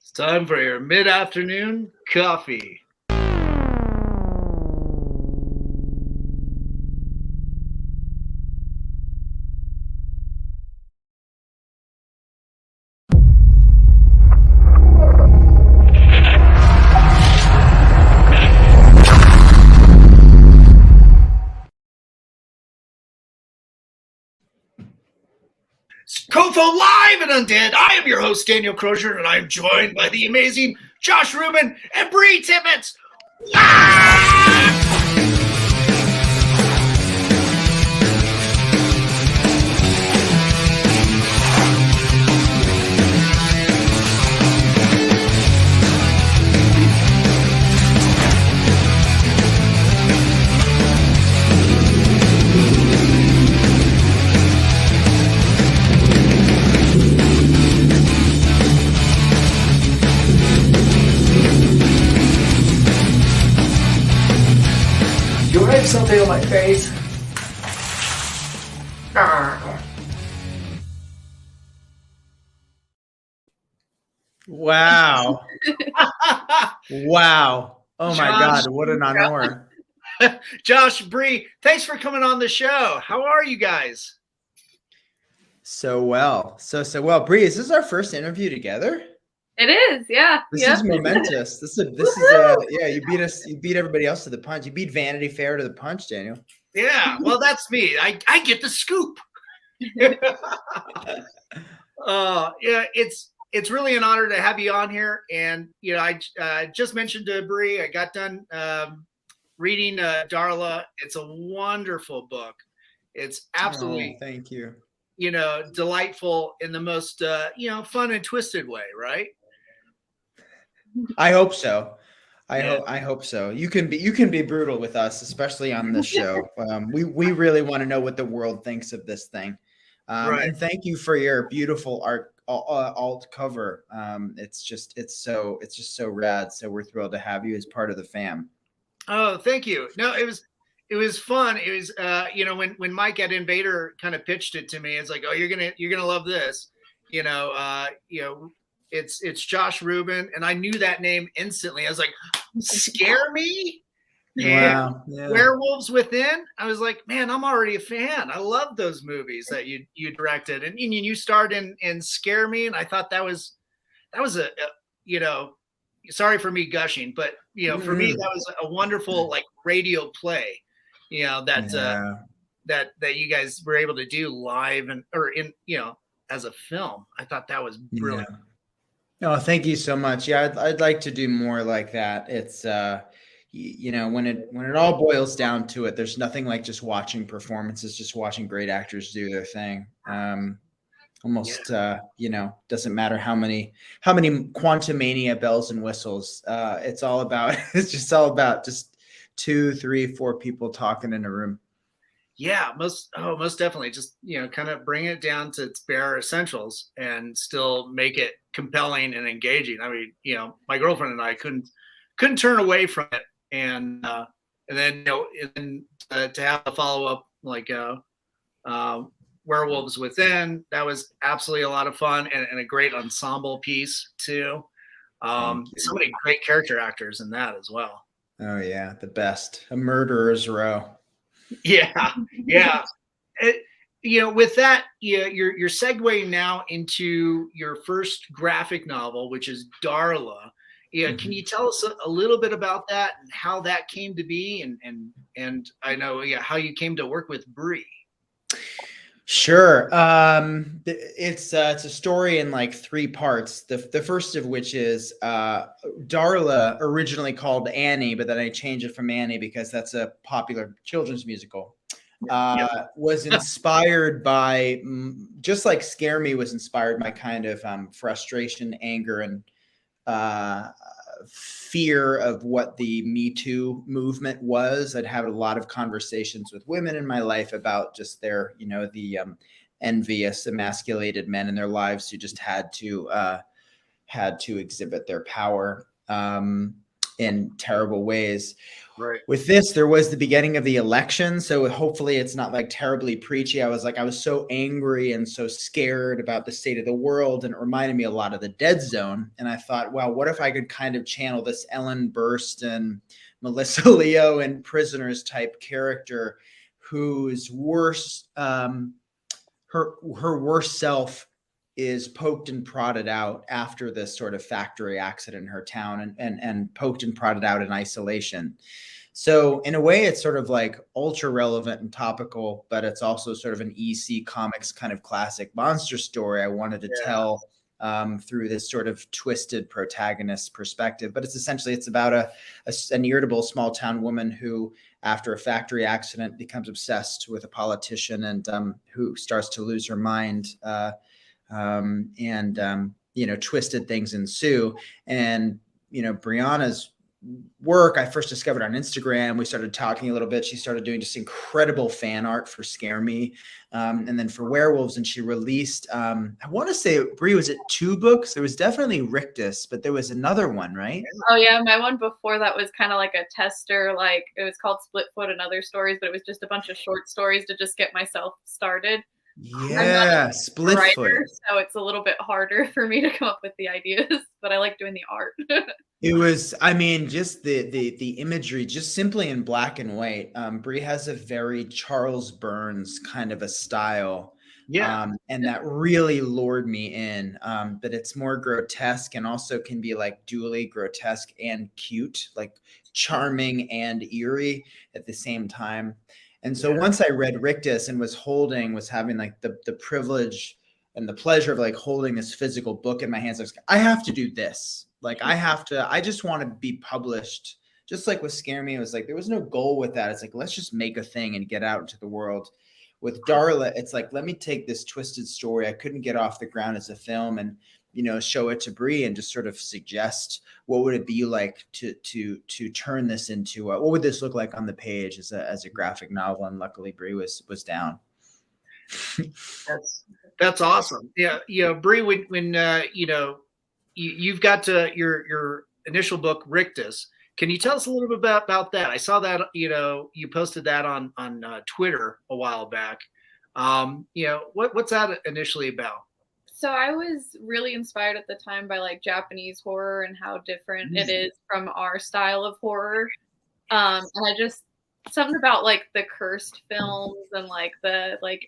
It's time for your mid-afternoon coffee. COFOH Live Undead. I am your host, Daniel Crosier, and I am joined by the amazing Josh Ruben and Bri Tippets. Do I have something on my face? Wow. Wow. Oh my Josh. God, what an honor. Josh, Bri, thanks for coming on the show. How are you guys? So well. So well. Bri, is this our first interview together? It is, yeah. This Yep. is momentous. This is yeah, you beat us, you beat everybody else to the punch. You beat Vanity Fair to the punch, Daniel. Yeah, well, that's me. I get the scoop. Yeah, it's really an honor to have you on here. And you know, I just mentioned to Bri, I got done reading Darla. It's a wonderful book. It's absolutely, thank you. you know, delightful in the most fun and twisted way, right? I hope so. I hope so. You can be brutal with us, especially on this show. We really want to know what the world thinks of this thing. Right. And thank you for your beautiful art alt cover. It's just so rad. So we're thrilled to have you as part of the fam. Oh, thank you. No, it was fun. It was when Mike at Invader kind of pitched it to me, it's like, oh, you're gonna love this. It's Josh Ruben, and I knew that name instantly. I was like, Scare Me? Wow. Yeah. Werewolves Within. I was like, man, I'm already a fan. I love those movies that you directed, and you starred in Scare Me, and I thought that was a sorry for me gushing, but for me that was a wonderful like radio play, that you guys were able to do live or in as a film. I thought that was brilliant. Yeah. Oh, thank you so much. Yeah, I'd like to do more like that. It's when it all boils down to it, there's nothing like just watching performances, just watching great actors do their thing. Doesn't matter how many Quantumania bells and whistles. It's just all about just 2, 3, 4 people talking in a room. Yeah, most definitely. Just kind of bring it down to its bare essentials and still make it compelling and engaging. I mean, my girlfriend and I couldn't turn away from it, and then to have a follow up like Werewolves Within, that was absolutely a lot of fun and a great ensemble piece too. So many great character actors in that as well. Oh yeah, the best. A murderer's row. Yeah. With that, you're segueing now into your first graphic novel, which is Darla. Yeah, Can you tell us a little bit about that and how that came to be, and I know how you came to work with Bri? Sure. It's a story in like 3 parts. The first of which is Darla, originally called Annie, but then I changed it from Annie because that's a popular children's musical. Was inspired by, just like Scare Me was inspired by kind of frustration, anger, and fear of what the Me Too movement was. I'd had a lot of conversations with women in my life about just their, the envious, emasculated men in their lives who just had to exhibit their power in terrible ways. Right. With this, there was the beginning of the election, so hopefully it's not like terribly preachy. I was so angry and so scared about the state of the world, and it reminded me a lot of the Dead Zone. And I thought, wow, what if I could kind of channel this Ellen Burstyn, Melissa Leo, and Prisoners type character, whose worst, her worst self is poked and prodded out after this sort of factory accident in her town, and poked and prodded out in isolation. So in a way, it's sort of like ultra relevant and topical, but it's also sort of an EC Comics kind of classic monster story I wanted to tell through this sort of twisted protagonist perspective. But it's about an irritable small town woman who, after a factory accident, becomes obsessed with a politician, and who starts to lose her mind. Twisted things ensue. And, Brianna's work I first discovered on Instagram. We started talking a little bit. She started doing just incredible fan art for Scare Me, and then for Werewolves. And she released, I want to say, Bri, was it 2 books? There was definitely Rictus, but there was another one, right? Oh yeah, my one before that was kind of like a tester. Like, it was called Splitfoot and Other Stories, but it was just a bunch of short stories to just get myself started. Yeah, Splitfoot. So it's a little bit harder for me to come up with the ideas, but I like doing the art. It was, just the imagery, just simply in black and white. Bri has a very Charles Burns kind of a style. Yeah. And that really lured me in. But it's more grotesque, and also can be like dually grotesque and cute, like charming and eerie at the same time. And so once I read Rictus and was having like the privilege and the pleasure of like holding this physical book in my hands, I was like, I have to do this. Like, I just want to be published. Just like with Scare Me, it was like, there was no goal with that. It's like, let's just make a thing and get out into the world. With Darla, it's like, let me take this twisted story I couldn't get off the ground as a film, and, show it to Bri, and just sort of suggest, what would it be like to turn this into what would this look like on the page as a graphic novel? And luckily Bri was down. That's awesome. Yeah. Bri, when you've got your initial book Rictus. Can you tell us a little bit about that? I saw that you posted that on Twitter a while back. What's that initially about? So I was really inspired at the time by like Japanese horror and how different it is from our style of horror. And I just, something about like the cursed films and like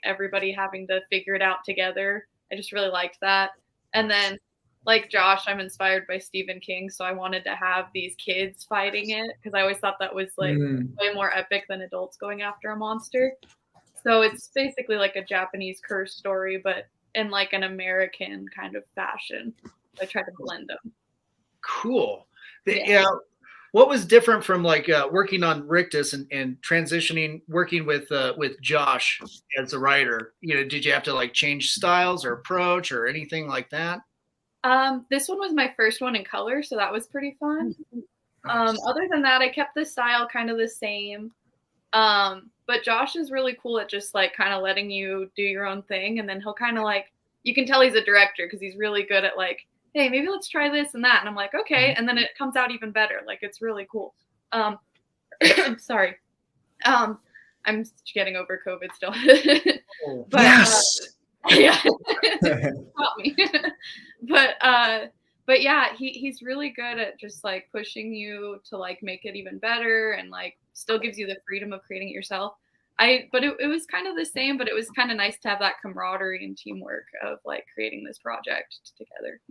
everybody having to figure it out together. I just really liked that. And then, like Josh, I'm inspired by Stephen King, so I wanted to have these kids fighting it, because I always thought that was like way more epic than adults going after a monster. So it's basically like a Japanese curse story, but in like an American kind of fashion. I tried to blend them. Cool. Yeah. What was different from like working on Rictus and transitioning, working with Josh as a writer? Did you have to like change styles or approach or anything like that? This one was my first one in color, so that was pretty fun. Nice. Other than that, I kept the style kind of the same. But Josh is really cool at just like kind of letting you do your own thing. And then he'll kind of like, you can tell he's a director because he's really good at like, hey, maybe let's try this and that. And I'm like, okay. And then it comes out even better. Like, it's really cool. Sorry. I'm getting over COVID still. But, yes. Yeah. Help me. But yeah, he's really good at just like pushing you to like make it even better, and like still gives you the freedom of creating it yourself. But it was kind of the same, but it was kind of nice to have that camaraderie and teamwork of like creating this project together,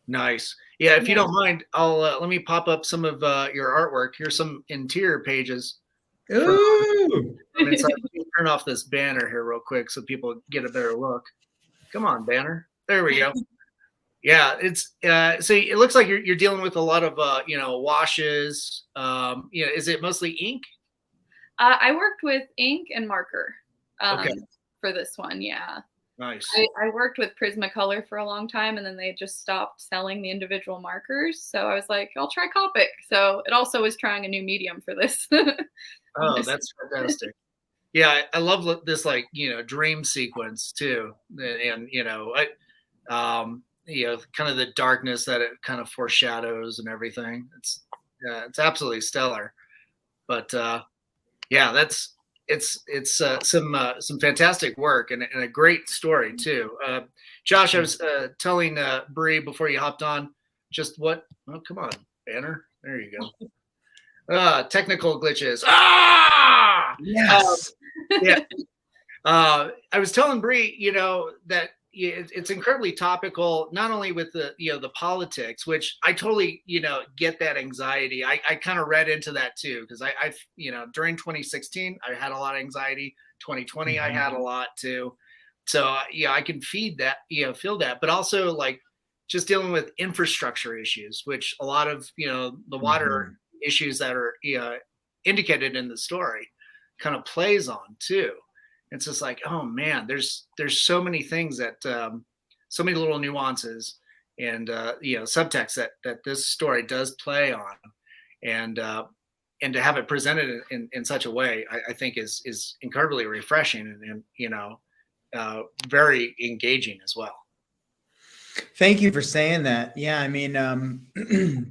Nice. Yeah. If you don't mind, I'll let me pop up some of your artwork. Here's some interior pages. Ooh. Turn off this banner here real quick so people get a better look. Come on, banner. There we go. Yeah, it's so it looks like you're dealing with a lot of washes. Is it mostly ink? I worked with ink and marker Okay. for this one. Yeah. Nice. I worked with Prismacolor for a long time, and then they just stopped selling the individual markers. So I was like, I'll try Copic. So it also was trying a new medium for this. Oh, that's fantastic. Yeah, I love this like dream sequence too, and kind of the darkness that it kind of foreshadows and everything. It's absolutely stellar. But yeah, it's some fantastic work and a great story too. Josh, I was telling Bri before you hopped on just what. Oh, come on, Banner. There you go. Technical glitches. Ah, Yes. yeah. I was telling Bri, that it's incredibly topical, not only with the politics, which I totally, get that anxiety. I kind of read into that too, because I've, during 2016, I had a lot of anxiety. 2020, I had a lot too. So, I can feed that, feel that, but also like just dealing with infrastructure issues, which a lot of, the water issues that are indicated in the story kind of plays on too. It's just like, oh man, there's so many things that so many little nuances and subtext that this story does play on, and to have it presented in such a way, I think is incredibly refreshing and very engaging as well. Thank you for saying that. Yeah, I mean,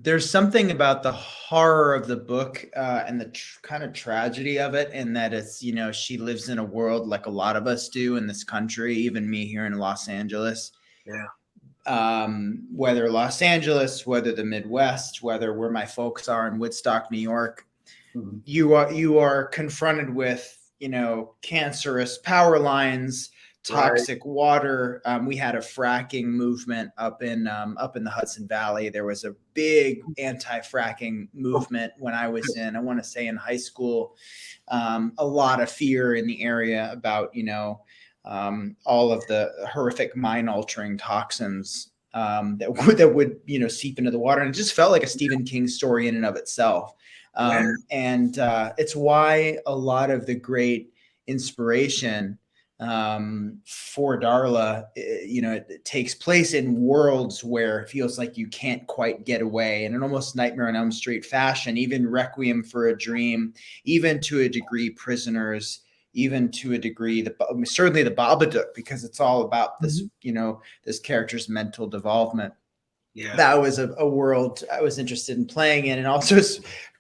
there's something about the horror of the book and the kind of tragedy of it, and that it's, she lives in a world like a lot of us do in this country, even me here in Los Angeles. Yeah. Whether Los Angeles, whether the Midwest, whether where my folks are in Woodstock, New York, you are confronted with, cancerous power lines, toxic water. We had a fracking movement up in the Hudson Valley. There was a big anti-fracking movement when I was I want to say in high school. A lot of fear in the area about, all of the horrific mind-altering toxins that would seep into the water. And it just felt like a Stephen King story in and of itself. And it's why a lot of the great inspiration for Darla, it takes place in worlds where it feels like you can't quite get away, in an almost Nightmare on Elm Street fashion. Even Requiem for a Dream, even to a degree Prisoners, even to a degree certainly the Babadook, because it's all about this, this character's mental development. Yeah, that was a world I was interested in playing in, and also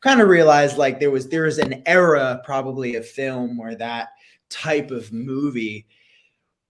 kind of realized like there was an era probably of film where that type of movie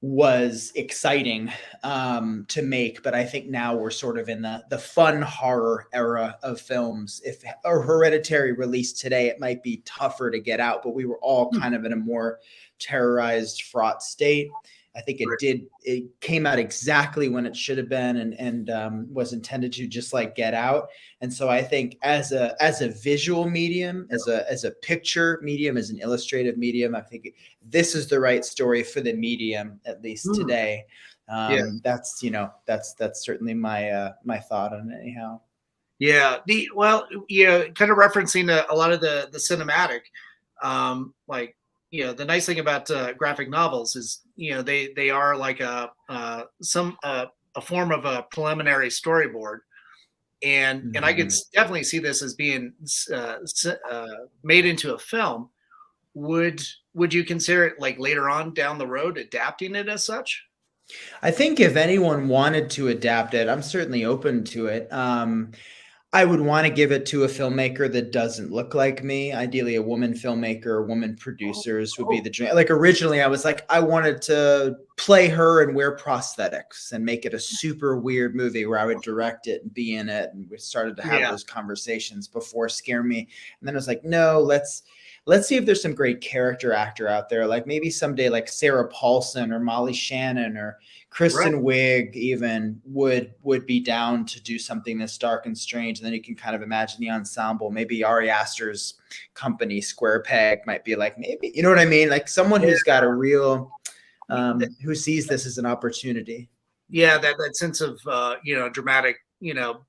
was exciting to make, but I think now we're sort of in the fun horror era of films. If a Hereditary released today, it might be tougher to get out, but we were all kind of in a more terrorized, fraught state. I think it came out exactly when it should have been, and was intended to just like Get Out. And so I think as a visual medium, as a picture medium, as an illustrative medium, I think this is the right story for the medium, at least today. That's certainly my my thought on it anyhow. Yeah. Kind of referencing a lot of the cinematic, the nice thing about graphic novels is, they are like a form of a preliminary storyboard. And I could definitely see this as being made into a film. Would you consider it like later on down the road adapting it as such? I think if anyone wanted to adapt it, I'm certainly open to it. I would want to give it to a filmmaker that doesn't look like me. Ideally, a woman filmmaker, woman producers would be the dream. Like originally, I was like, I wanted to play her and wear prosthetics and make it a super weird movie where I would direct it and be in it. And we started to have those conversations before Scare Me. And then I was like, no, let's see if there's some great character actor out there. Like maybe someday like Sarah Paulson or Molly Shannon or Kristen Wiig even would be down to do something that's dark and strange. And then you can kind of imagine the ensemble. Maybe Ari Aster's company, Square Peg, might be like, maybe, you know what I mean? Like someone who's got a real, who sees this as an opportunity. Yeah, that sense of, dramatic,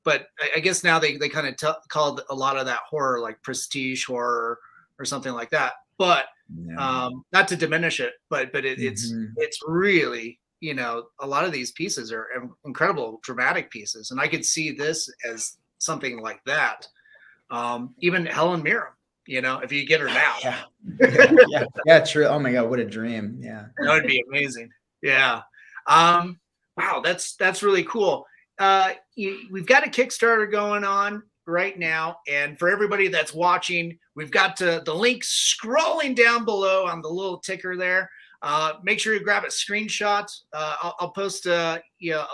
but I guess now they kind of called a lot of that horror like prestige horror or something like that. But not to diminish it, but it's really, a lot of these pieces are incredible dramatic pieces, and I could see this as something like that. Even Helen Mirren, if you get her now. Yeah, true. Oh my God, what a dream. Yeah, that would be amazing. Yeah. Wow, that's really cool. We've got a Kickstarter going on. right now. And for everybody that's watching, we've got the link scrolling down below on the little ticker there. Make sure you grab a screenshot. I'll post a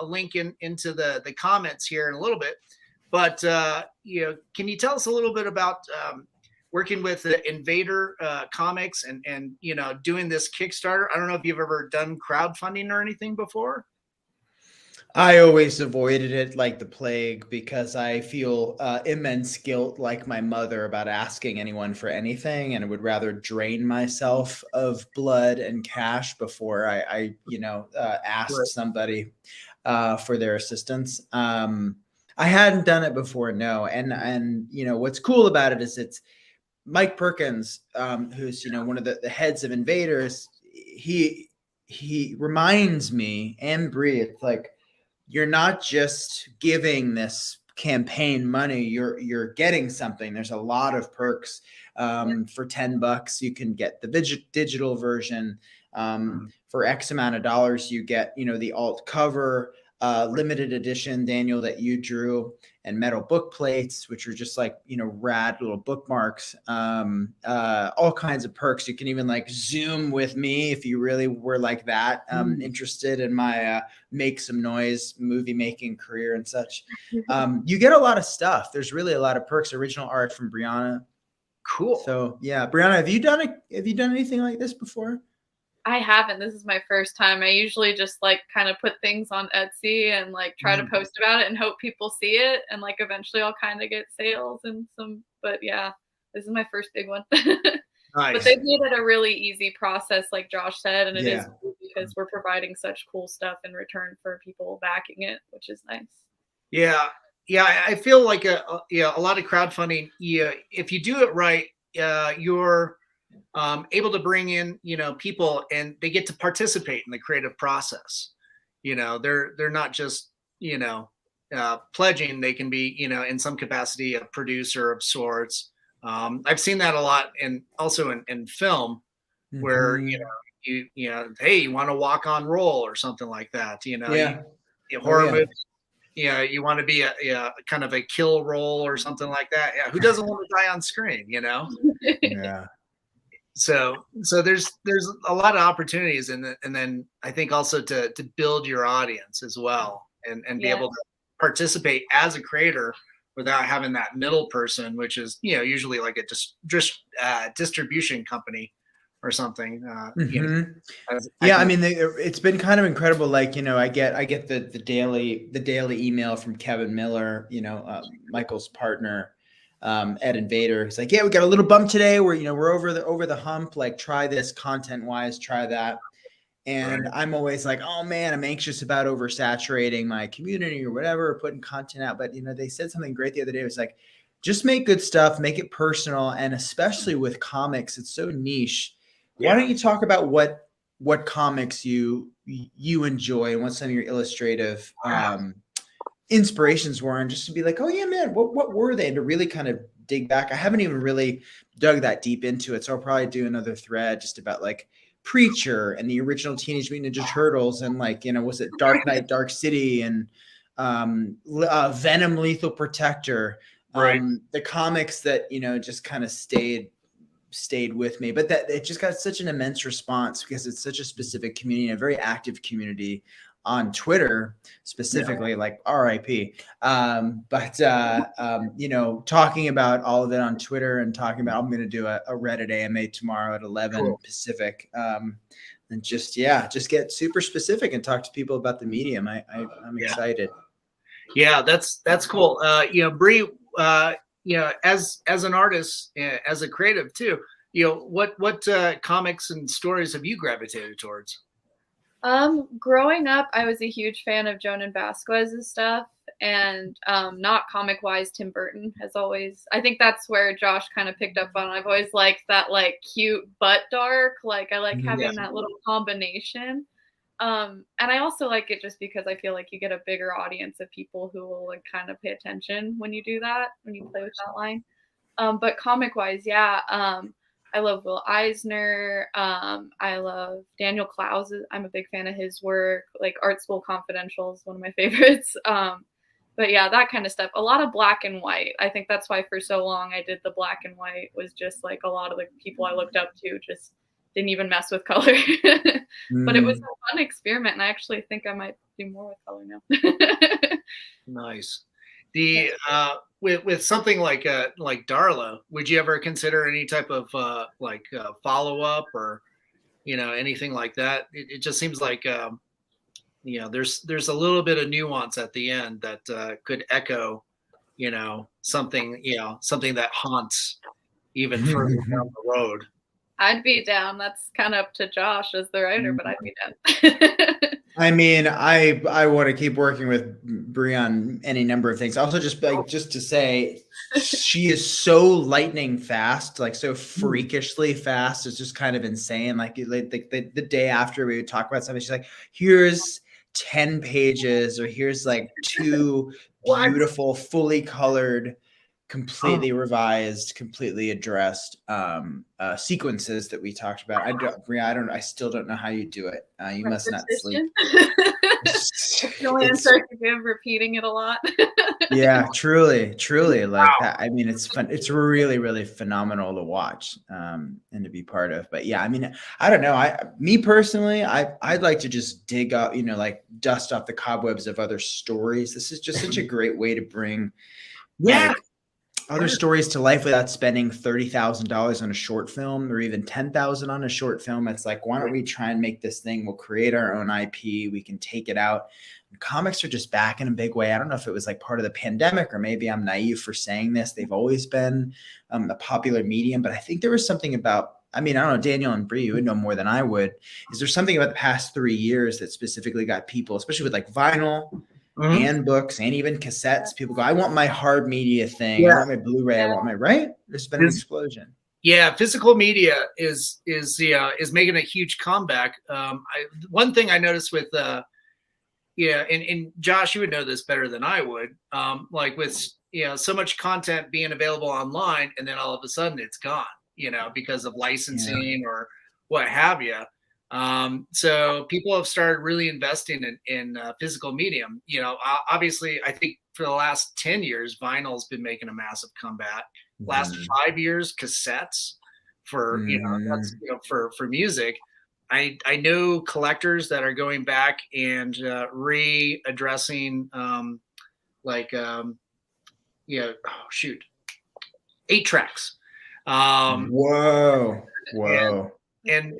link into the comments here in a little bit. But can you tell us a little bit about working with Invader Comics and doing this Kickstarter? I don't know if you've ever done crowdfunding or anything before. I always avoided it like the plague because I feel immense guilt, like my mother, about asking anyone for anything, and I would rather drain myself of blood and cash before I asked somebody for their assistance. I hadn't done it before, no, and what's cool about it is it's Mike Perkins, who's one of the heads of Invaders. He reminds me, and Bri, it's like, you're not just giving this campaign money, you're getting something. There's a lot of perks. For $10 you can get the digital version. For X amount of dollars you get the alt cover, limited edition, Daniel, that you drew, and metal book plates, which are just like rad little bookmarks. All kinds of perks. You can even like Zoom with me if you really were like that interested in my make some noise movie making career and such. You get a lot of stuff. There's really a lot of perks. Original art from Brianna. Cool. So yeah, Brianna, have you done anything like this before? I haven't. This is my first time. I usually just like kind of put things on Etsy and like try to post about it and hope people see it, and like eventually I'll kind of get sales and some. But yeah, this is my first big one. Nice. But they've made it a really easy process, like Josh said, and it is cool because we're providing such cool stuff in return for people backing it, which is nice. Yeah, I feel like a lot of crowdfunding. Yeah, if you do it right, you're able to bring in people, and they get to participate in the creative process. They're not just pledging. They can be in some capacity a producer of sorts. I've seen that a lot, and also in film, where you hey, you want to walk on roll or something like that. Horror movie. You want to be a kind of a kill role or something like that. Yeah, who doesn't want to die on screen? Yeah. So there's a lot of opportunities, and then I think also to build your audience as well, and be able to participate as a creator without having that middle person, which is usually like a distribution company or something. I mean, it's been kind of incredible. Like I get the daily email from Kevin Miller, Michael's partner. At Invader, he's like, yeah, we got a little bump today. We're over the hump. Like, try this content wise, try that. And I'm always like, oh man, I'm anxious about oversaturating my community or whatever, or putting content out. But they said something great the other day. It was like, just make good stuff, make it personal, and especially with comics, it's so niche. Why don't you talk about what comics you enjoy and what some of your illustrative inspirations were, and just to be like, oh yeah, man, what were they? And to really kind of dig back. I haven't even really dug that deep into it, so I'll probably do another thread just about like Preacher and the original Teenage Mutant Ninja Turtles, and like was it Dark Knight, Dark City, and Venom, Lethal Protector, the comics that just kind of stayed with me, but that it just got such an immense response because it's such a specific community, a very active community on Twitter specifically, like RIP. Talking about all of it on Twitter and talking about, I'm going to do a Reddit AMA tomorrow at 11 Pacific. And just get super specific and talk to people about the medium. I'm excited. Yeah, that's cool. Bri, as an artist, as a creative too, what comics and stories have you gravitated towards? Growing up, I was a huge fan of Jonan Vasquez's stuff, and not comic wise, Tim Burton has always, I think that's where Josh kind of picked up on. I've always liked that like cute but dark, like I like having that little combination. And I also like it just because I feel like you get a bigger audience of people who will like kind of pay attention when you do that, when you play with that line. But comic wise, I love Will Eisner. I love Daniel Clowes. I'm a big fan of his work. Like Art School Confidential is one of my favorites. But yeah, that kind of stuff. A lot of black and white. I think that's why for so long I did the black and white, was just like a lot of the people I looked up to just didn't even mess with color. But it was a fun experiment, and I actually think I might do more with color now. Nice. The with something like Darla, would you ever consider any type of follow up or anything like that? It just seems like there's a little bit of nuance at the end that could echo something that haunts even further down the road. I'd be down. That's kind of up to Josh as the writer, but I'd be down. I mean, I want to keep working with Bri on any number of things. Also, just to say, she is so lightning fast, like so freakishly fast. It's just kind of insane. Like the day after we would talk about something, she's like, "Here's 10 pages," or "Here's like 2 beautiful, fully colored, completely revised, completely addressed sequences that we talked about." I still don't know how you do it. You must not sleep. The only answer I could give, repeating it a lot. Yeah, truly like that. I mean, it's fun. It's really, really phenomenal to watch and to be part of. But yeah, I mean, I don't know. Me personally, I'd like to just dig up, like dust off the cobwebs of other stories. This is just such a great way to bring other stories to life without spending $30,000 on a short film or even $10,000 on a short film. It's like, why don't we try and make this thing? We'll create our own IP. We can take it out. And comics are just back in a big way. I don't know if it was like part of the pandemic, or maybe I'm naive for saying this. They've always been a popular medium, but I think there was something about, I don't know, Daniel and Bri, you would know more than I would. Is there something about the past 3 years that specifically got people, especially with like vinyl, and books and even cassettes, people go, I want my hard media thing. I want my Blu-ray. I want my, right? There's been an explosion. Yeah, physical media is making a huge comeback. One thing I noticed with and Josh, you would know this better than I would. Like with so much content being available online, and then all of a sudden it's gone, because of licensing or what have you. So people have started really investing in physical medium. Obviously, I think for the last 10 years, vinyl's been making a massive comeback. Last 5 years, cassettes for that's for music. I know collectors that are going back and readdressing 8 tracks. Whoa. And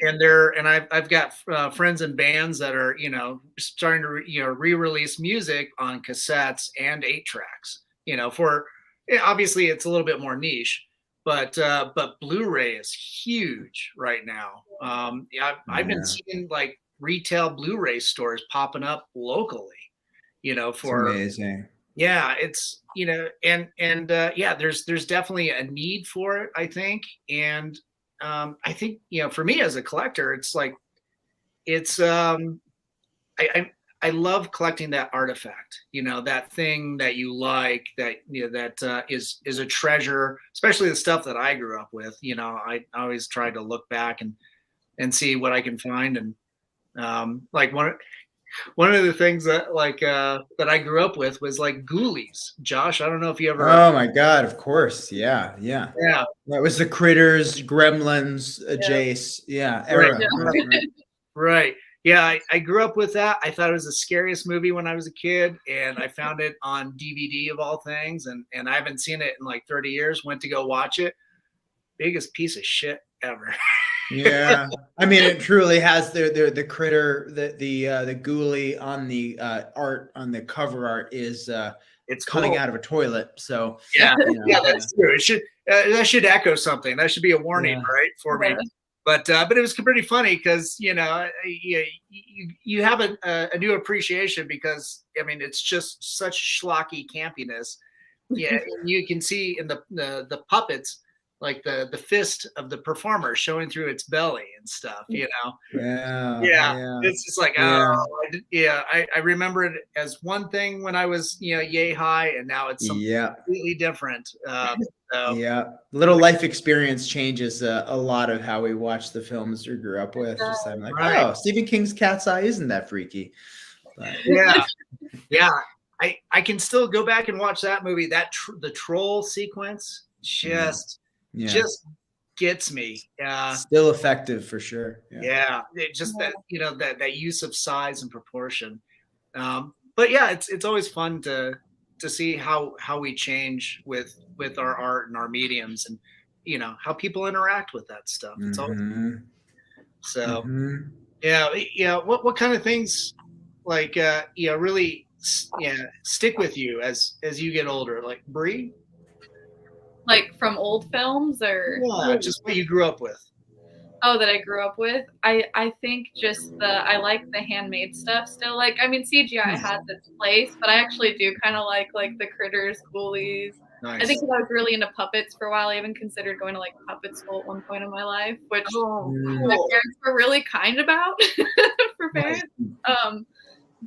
I've got friends and bands that are starting to re-release music on cassettes and 8 tracks. For obviously it's a little bit more niche, but Blu-ray is huge right now. I've been seeing like retail Blu-ray stores popping up locally. For it's amazing. Yeah, it's there's definitely a need for it, I think. And I think, for me as a collector, it's like, I love collecting that artifact, that thing that you like, that, that is a treasure, especially the stuff that I grew up with. I always try to look back and see what I can find. And like one of the things that that I grew up with was like Ghoulies. Josh, I don't know if you ever. Oh my God! Of course, yeah. That was the Critters, Gremlins, Jace, era. Right. Yeah, I grew up with that. I thought it was the scariest movie when I was a kid, and I found it on DVD of all things, and I haven't seen it in like 30 years. Went to go watch it. Biggest piece of shit ever. Yeah, it truly has the critter, the ghoulie on the art, on the cover art is it's coming out of a toilet. So yeah, that's true. It should that should echo something. That should be a warning, right, for me. But it was pretty funny because you have a new appreciation because it's just such schlocky campiness. Yeah, and you can see in the puppets, like the fist of the performer showing through its belly and stuff, Yeah. It's just like, I remember it as one thing when I was, yay high, and now it's something completely different. Little life experience changes a lot of how we watch the films we grew up with. Just like, oh, Stephen King's Cat's Eye isn't that freaky. But. Yeah. I can still go back and watch that movie. The troll sequence just gets me. Still effective for sure. Yeah. It just that, that use of size and proportion. But yeah, it's always fun to see how we change with our art and our mediums, and how people interact with that stuff. It's always so. Yeah. What kind of things like really stick with you as you get older, like Bri? Like from old films, or just what you grew up with. Oh, that I grew up with. I think just I like the handmade stuff still. Like, I mean, CGI has its place, but I actually do kind of like the critters, ghoulies. Nice. I think I was really into puppets for a while. I even considered going to like puppet school at one point in my life, which my parents were really kind about for parents.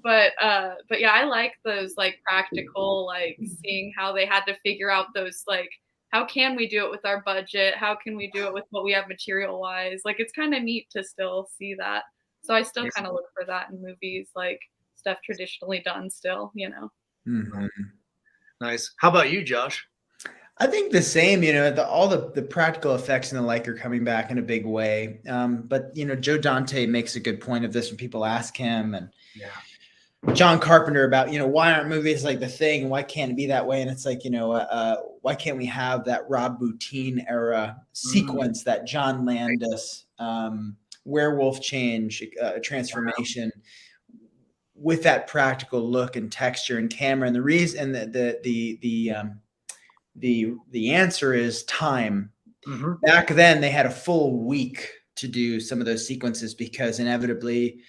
But yeah, I like those like practical, like seeing how they had to figure out those, like, how can we do it with our budget? How can we do it with what we have material wise? Like, it's kind of neat to still see that. So I still kind of look for that in movies, like stuff traditionally done still, Nice. How about you, Josh? I think the same, all the practical effects and the like are coming back in a big way. But, Joe Dante makes a good point of this when people ask him, and John Carpenter about, why aren't movies like The Thing? Why can't it be that way? And it's like, why can't we have that Rob Bottin era sequence, that John Landis werewolf transformation with that practical look and texture and camera? And the reason, the answer is time. Back then they had a full week to do some of those sequences because inevitably,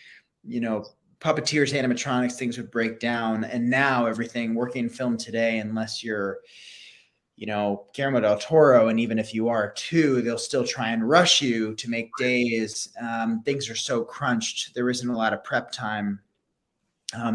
puppeteers, animatronics, things would break down. And now everything working in film today, unless you're, Guillermo del Toro, and even if you are too, they'll still try and rush you to make days. Things are so crunched. There isn't a lot of prep time.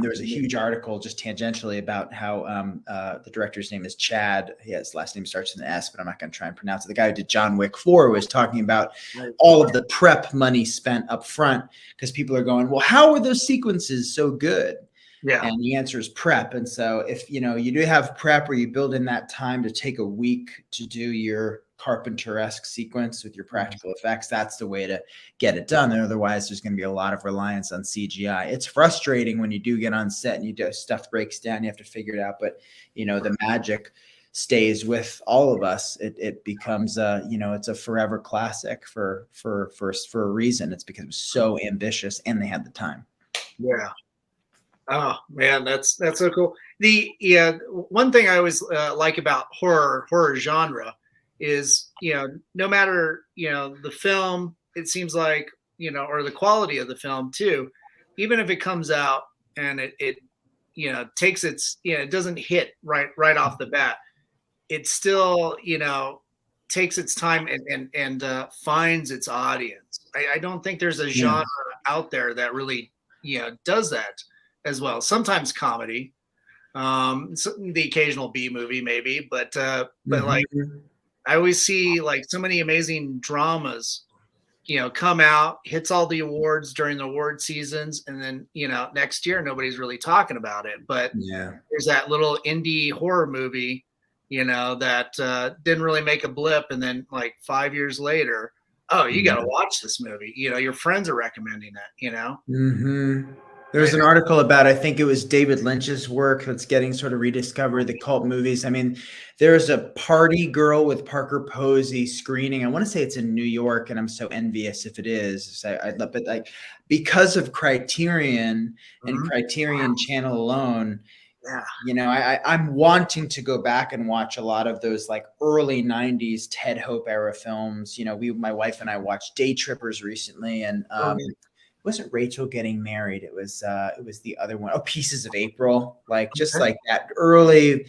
There was a huge article just tangentially about how the director's name is Chad. His last name starts with an S, but I'm not going to try and pronounce it. The guy who did John Wick 4 was talking about all of the prep money spent up front because people are going, well, how are those sequences so good? Yeah. And the answer is prep. And so if, you do have prep where you build in that time to take a week to do your Carpenter-esque sequence with your practical effects, that's the way to get it done. And otherwise there's going to be a lot of reliance on CGI. It's frustrating when you do get on set and stuff breaks down, you have to figure it out. But the magic stays with all of us. It becomes it's a forever classic for a reason. It's because it was so ambitious and they had the time. Yeah. Oh man, that's so cool. One thing I always like about horror genre is, no matter, the film, it seems like, or the quality of the film too, even if it comes out and it takes its, it doesn't hit right off the bat, it still, takes its time and finds its audience. I don't think there's a genre out there that really, does that as well. Sometimes comedy, the occasional B movie maybe, but like, I always see like so many amazing dramas, come out, hits all the awards during the award seasons, and then, next year nobody's really talking about it. But there's that little indie horror movie, that didn't really make a blip, and then like 5 years later, oh, you got to watch this movie. Your friends are recommending it. There's an article about, I think it was David Lynch's work that's getting sort of rediscovered, the cult movies. I mean, there's a Party Girl with Parker Posey screening. I want to say it's in New York, and I'm so envious if it is. So but like, because of Criterion and Criterion Channel alone, I'm wanting to go back and watch a lot of those like early 90s Ted Hope era films. My wife and I watched Day Trippers recently, and it wasn't Rachel Getting Married. It was the other one. Oh, Pieces of April. Like just like that early.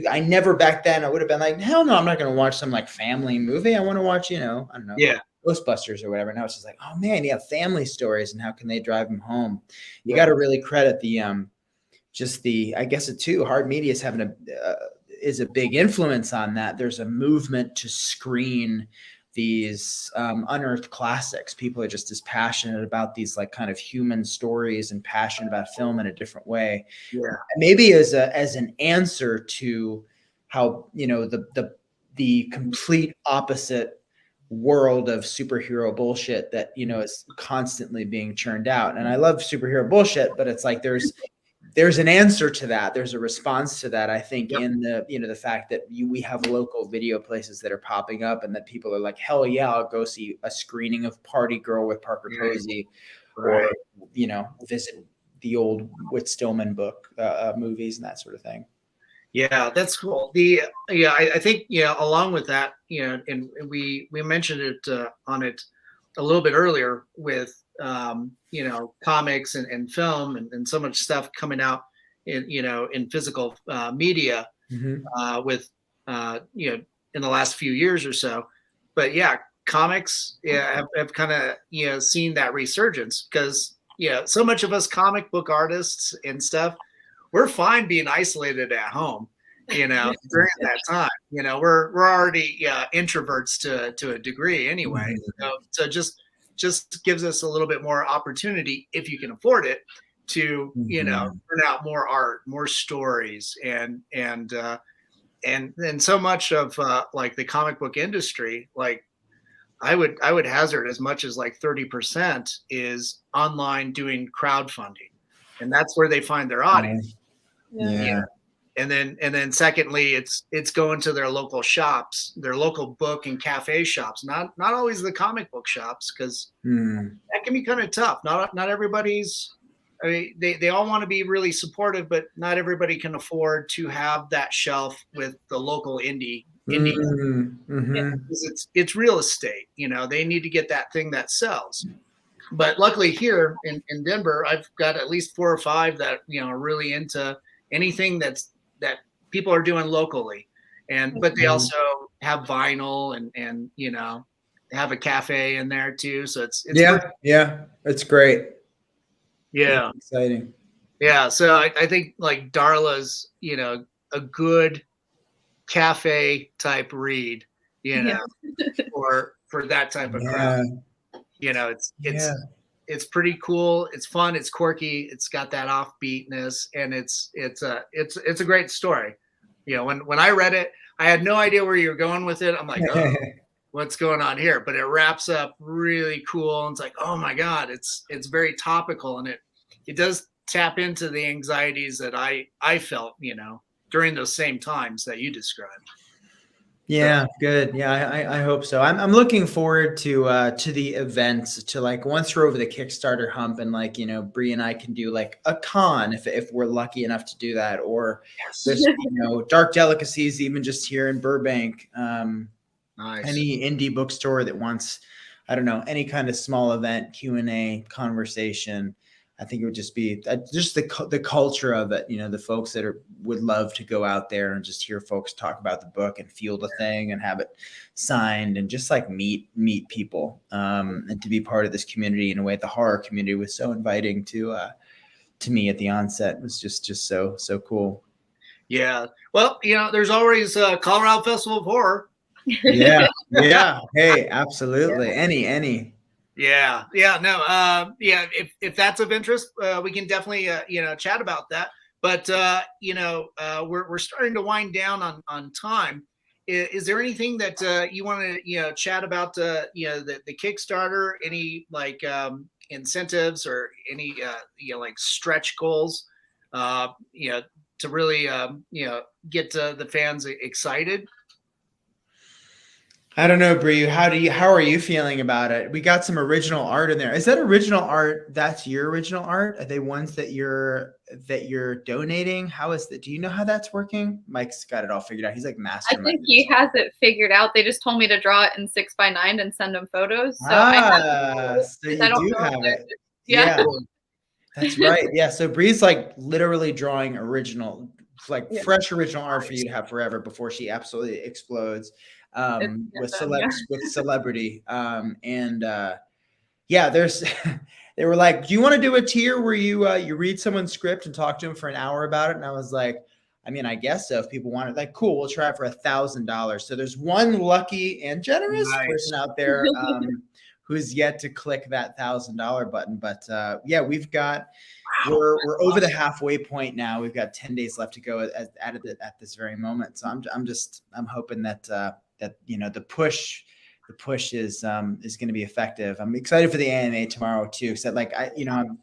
I never back then I would have been like, hell no, I'm not going to watch some like family movie. I want to watch, I don't know, Ghostbusters or whatever. Now it's just like, oh man, you have family stories and how can they drive them home? You got to really credit the I guess it too. Hard media is having is a big influence on that. There's a movement to screen these unearthed classics. People are just as passionate about these like kind of human stories and passionate about film in a different way. Yeah. Maybe as an answer to how, the complete opposite world of superhero bullshit that, is constantly being churned out. And I love superhero bullshit, but it's like there's an answer to that. There's a response to that. I think in the, the fact that we have local video places that are popping up and that people are like, hell yeah, I'll go see a screening of Party Girl with Parker Posey, or, visit the old Whit Stillman book movies and that sort of thing. Yeah, that's cool. I think, along with that, and we mentioned it on it a little bit earlier with, comics and film and so much stuff coming out in physical media with, in the last few years or so. But yeah, comics have kind of, seen that resurgence because, so much of us comic book artists and stuff, we're fine being isolated at home, during that time. We're already introverts to a degree anyway. So just gives us a little bit more opportunity, if you can afford it, to turn out more art, more stories, and so much of like the comic book industry, like I would hazard as much as like 30% is online doing crowdfunding, and that's where they find their audience. Yeah. And then secondly, it's going to their local shops, their local book and cafe shops, not always the comic book shops, because that can be kind of tough. Not everybody's, I mean, they all want to be really supportive, but not everybody can afford to have that shelf with the local indie. It's real estate, they need to get that thing that sells. But luckily here in Denver, I've got at least 4 or 5 that, are really into anything that people are doing locally. But they also have vinyl and have a cafe in there too. So it's it's great. Yeah. It's exciting. Yeah. So I think like Darla's, a good cafe type read, for that type of crowd. It's pretty cool. It's fun. It's quirky. It's got that offbeatness, and it's a great story. When I read it, I had no idea where you were going with it. I'm like, oh, what's going on here? But it wraps up really cool. And it's like, oh my God, it's very topical, and it does tap into the anxieties that I felt, during those same times that you described. Yeah, good. Yeah, I hope so. I'm looking forward to the events, to like once we're over the Kickstarter hump and like, Bri and I can do like a con if we're lucky enough to do that, or this, Dark Delicacies, even just here in Burbank. Nice. Any indie bookstore that wants, I don't know, any kind of small event, Q&A, conversation. I think it would just be just the culture of it, the folks that would love to go out there and just hear folks talk about the book and feel the thing and have it signed and just like meet people and to be part of this community in a way. The horror community was so inviting to me at the onset. It was just so cool. Yeah. Well, there's always Colorado Festival of Horror. Yeah. Hey, absolutely. Any. Yeah. No. If that's of interest, we can definitely chat about that. But we're starting to wind down on time. Is there anything that you want to chat about? The Kickstarter, any like incentives or any like stretch goals? To really get the fans excited. I don't know, Bri. How are you feeling about it? We got some original art in there. Is that original art? That's your original art? Are they ones that you're donating? How is that? Do you know how that's working? Mike's got it all figured out. He's like master. I think he has it figured out. They just told me to draw it in 6x9 and send them photos. So so you do have it. Yeah. That's right. Yeah. So Bri's like literally drawing original, like fresh original art for you to have forever before she absolutely explodes. With celebrity. There's they were like, do you want to do a tier where you read someone's script and talk to them for an hour about it? And I was like, I mean, I guess so. If people want it, like, cool, we'll try it for $1,000. So there's one lucky and generous person out there who's yet to click that $1,000 button. But yeah, we're over the halfway point now. We've got 10 days left to go at this very moment. So I'm hoping that the push is going to be effective. I'm excited for the AMA tomorrow too. So I'm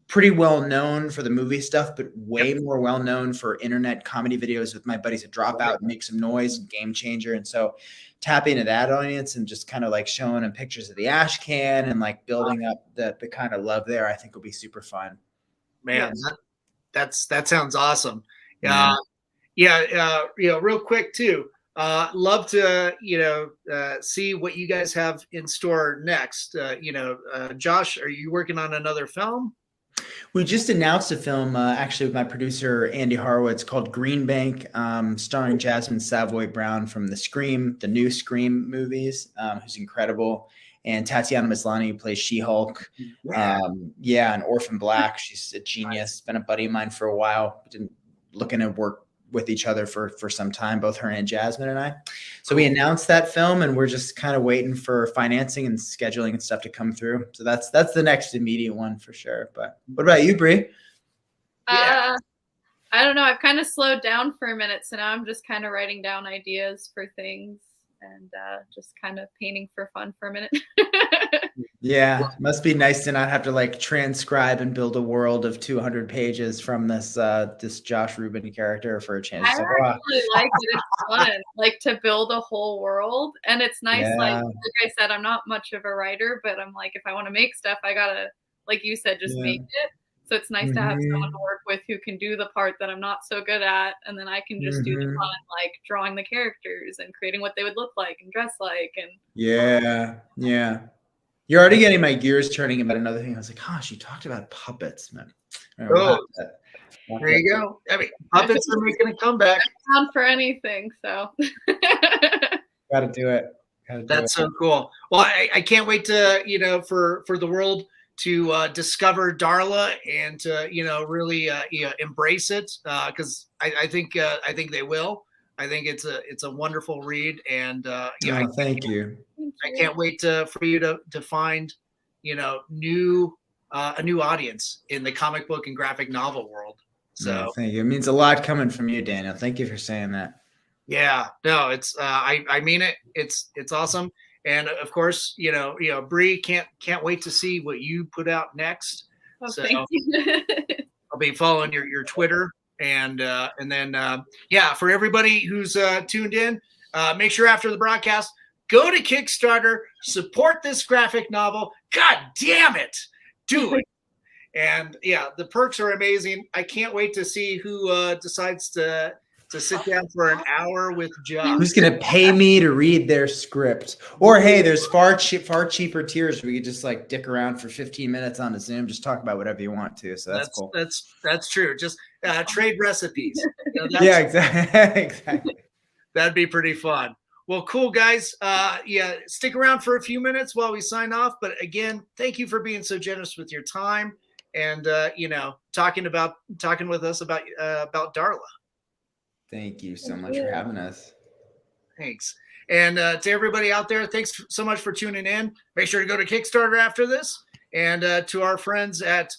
pretty well known for the movie stuff, but way more well known for internet comedy videos with my buddies at Dropout and Make Some Noise and Game Changer. And so tapping into that audience and just kind of like showing them pictures of the ash can and like building up the kind of love there, I think will be super fun. Man, that sounds awesome. Yeah. Real quick too. Love to, see what you guys have in store next. Josh, are you working on another film? We just announced a film, actually, with my producer, Andy Horowitz, called Green Bank, starring Jasmine Savoy Brown from the new Scream movies, who's incredible. And Tatiana Maslany, who plays She-Hulk. And Orphan Black. She's a genius. Been a buddy of mine for a while. Been looking to work with each other for some time, both her and Jasmine and I. So we announced that film, and we're just kind of waiting for financing and scheduling and stuff to come through. So that's the next immediate one for sure. But what about you, Bri? I don't know. I've kind of slowed down for a minute, so now I'm just kind of writing down ideas for things and just kind of painting for fun for a minute. Yeah, must be nice to not have to like transcribe and build a world of 200 pages from this Josh Ruben character for a chance. I actually like it. It's fun, like to build a whole world, and it's nice. Yeah. Like I said, I'm not much of a writer, but I'm like, if I want to make stuff, I gotta, like you said, just make it. So it's nice to have someone to work with who can do the part that I'm not so good at, and then I can just do the fun, like drawing the characters and creating what they would look like and dress like. And yeah. You're already getting my gears turning about another thing. I was like, gosh, you talked about puppets, man. There you go. I mean, puppets are making a comeback. I'm down for anything, so. Got to do it. That's so cool. Well, I can't wait to, for the world to discover Darla and to, really embrace it, because I think they will. I think it's a wonderful read, and thank you. I can't wait for you to find a new audience in the comic book and graphic novel world. So thank you. It means a lot coming from you, Daniel. Thank you for saying that. Yeah, no, it's I mean it. It's awesome, and of course, Bri can't wait to see what you put out next. So thank you. I'll be following your Twitter. And then for everybody who's tuned in, make sure after the broadcast, go to Kickstarter, support this graphic novel. God damn it, do it. And the perks are amazing. I can't wait to see who decides to sit down for an hour with Josh. Who's gonna pay me to read their script? Or hey, there's far cheaper tiers where you just like dick around for 15 minutes on a Zoom, just talk about whatever you want to. So that's cool. That's true. Just trade recipes. Exactly. That'd be pretty fun. Well, cool guys. Stick around for a few minutes while we sign off. But again, thank you for being so generous with your time and talking with us about Darla. Thank you so much for having us. Thanks. And to everybody out there, thanks so much for tuning in. Make sure to go to Kickstarter after this. And to our friends at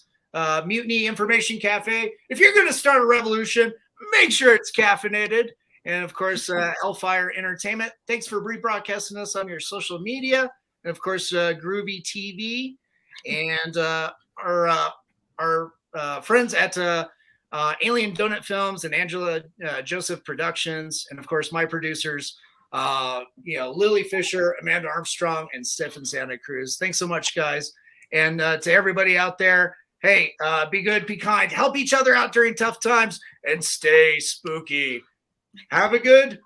Mutiny Information Cafe, if you're going to start a revolution, make sure it's caffeinated. And of course, Hellfire Entertainment. Thanks for rebroadcasting us on your social media. And of course, Groovy TV. And our friends at Alien Donut Films and Angela Joseph Productions, and of course my producers, Lily Fisher, Amanda Armstrong, and Stefan Santa Cruz. Thanks so much, guys. And to everybody out there, hey, be good, be kind, help each other out during tough times, and stay spooky. Have a good